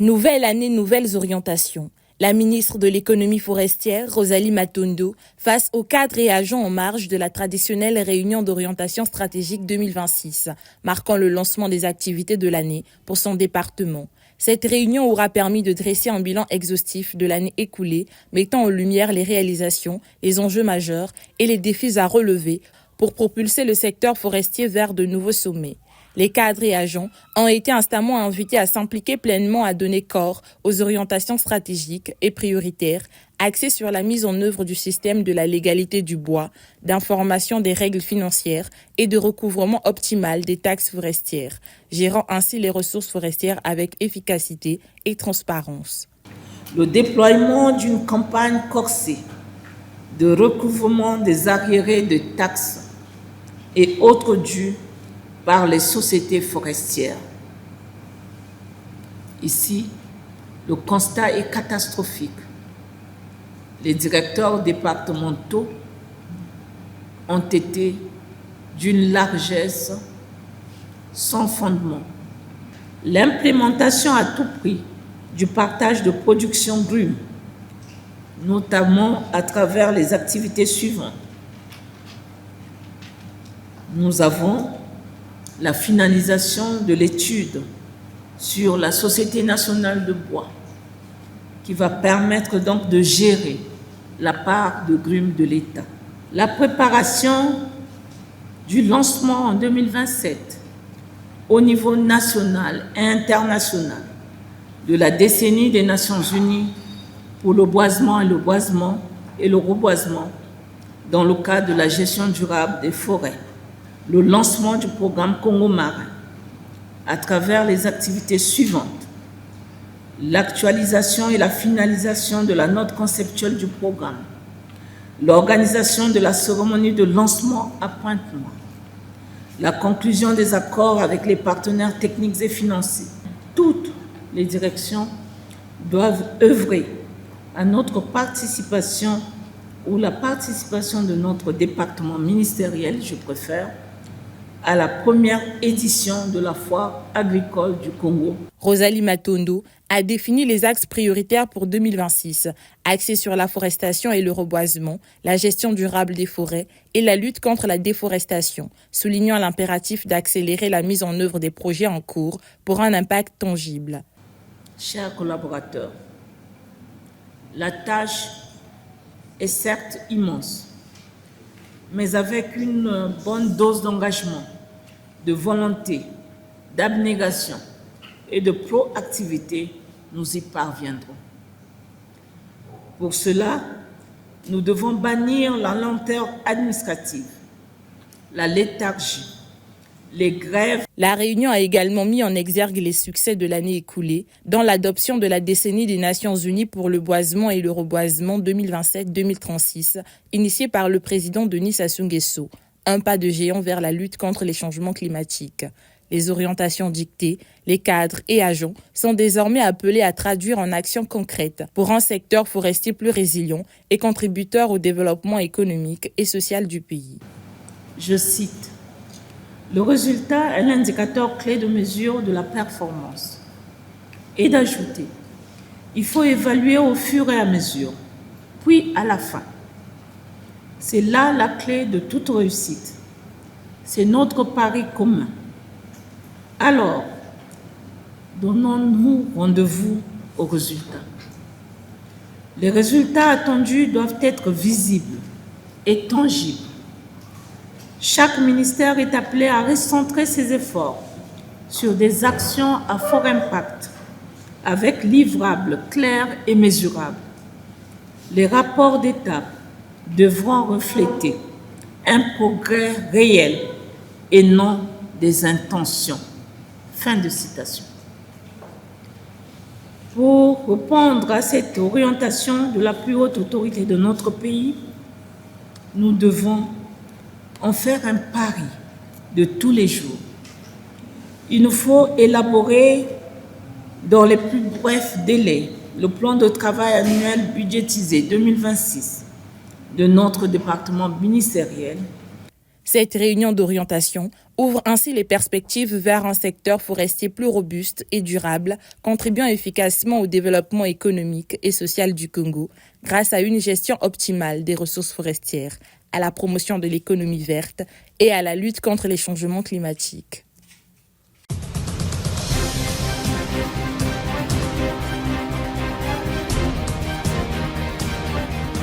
Nouvelle année, nouvelles orientations. La ministre de l'économie forestière, Rosalie Matondo, face aux cadres et agents en marge de la traditionnelle réunion d'orientation stratégique 2026, marquant le lancement des activités de l'année pour son département. Cette réunion aura permis de dresser un bilan exhaustif de l'année écoulée, mettant en lumière les réalisations, les enjeux majeurs et les défis à relever pour propulser le secteur forestier vers de nouveaux sommets. Les cadres et agents ont été instamment invités à s'impliquer pleinement à donner corps aux orientations stratégiques et prioritaires axées sur la mise en œuvre du système de la légalité du bois, d'information des règles financières et de recouvrement optimal des taxes forestières, gérant ainsi les ressources forestières avec efficacité et transparence. Le déploiement d'une campagne corsée de recouvrement des arriérés de taxes et autres dus par les sociétés forestières. Ici, le constat est catastrophique. Les directeurs départementaux ont été d'une largesse sans fondement. L'implémentation à tout prix du partage de production grume, notamment à travers les activités suivantes. Nous avons la finalisation de l'étude sur la Société nationale de bois, qui va permettre donc de gérer la part de grumes de l'État. La préparation du lancement en 2027 au niveau national et international de la décennie des Nations Unies pour le boisement et le reboisement dans le cadre de la gestion durable des forêts. Le lancement du programme Congo Marin à travers les activités suivantes. L'actualisation et la finalisation de la note conceptuelle du programme. L'organisation de la cérémonie de lancement à Pointe-Noire. La conclusion des accords avec les partenaires techniques et financiers. Toutes les directions doivent œuvrer à notre participation ou la participation de notre département ministériel, je préfère, à la première édition de la foire agricole du Congo. Rosalie Matondo a défini les axes prioritaires pour 2026, axés sur la forestation et le reboisement, la gestion durable des forêts et la lutte contre la déforestation, soulignant l'impératif d'accélérer la mise en œuvre des projets en cours pour un impact tangible. Chers collaborateurs, la tâche est certes immense, mais avec une bonne dose d'engagement, de volonté, d'abnégation et de proactivité, nous y parviendrons. Pour cela, nous devons bannir la lenteur administrative, la léthargie, les grèves. La réunion a également mis en exergue les succès de l'année écoulée dans l'adoption de la décennie des Nations Unies pour le boisement et le reboisement 2027-2036, initiée par le président Denis Sassou Nguesso. Un pas de géant vers la lutte contre les changements climatiques. Les orientations dictées, les cadres et agents sont désormais appelés à traduire en actions concrètes pour un secteur forestier plus résilient et contributeur au développement économique et social du pays. Je cite, « Le résultat est l'indicateur clé de mesure de la performance. » Et d'ajouter, « Il faut évaluer au fur et à mesure, puis à la fin. » C'est là la clé de toute réussite. C'est notre pari commun. Alors, donnons-nous rendez-vous aux résultats. Les résultats attendus doivent être visibles et tangibles. Chaque ministère est appelé à recentrer ses efforts sur des actions à fort impact, avec livrables clairs et mesurables. Les rapports d'étape devront refléter un progrès réel et non des intentions. Fin de citation. Pour répondre à cette orientation de la plus haute autorité de notre pays, nous devons en faire un pari de tous les jours. Il nous faut élaborer dans les plus brefs délais le plan de travail annuel budgétisé 2026 de notre département ministériel. Cette réunion d'orientation ouvre ainsi les perspectives vers un secteur forestier plus robuste et durable, contribuant efficacement au développement économique et social du Congo grâce à une gestion optimale des ressources forestières, à la promotion de l'économie verte et à la lutte contre les changements climatiques.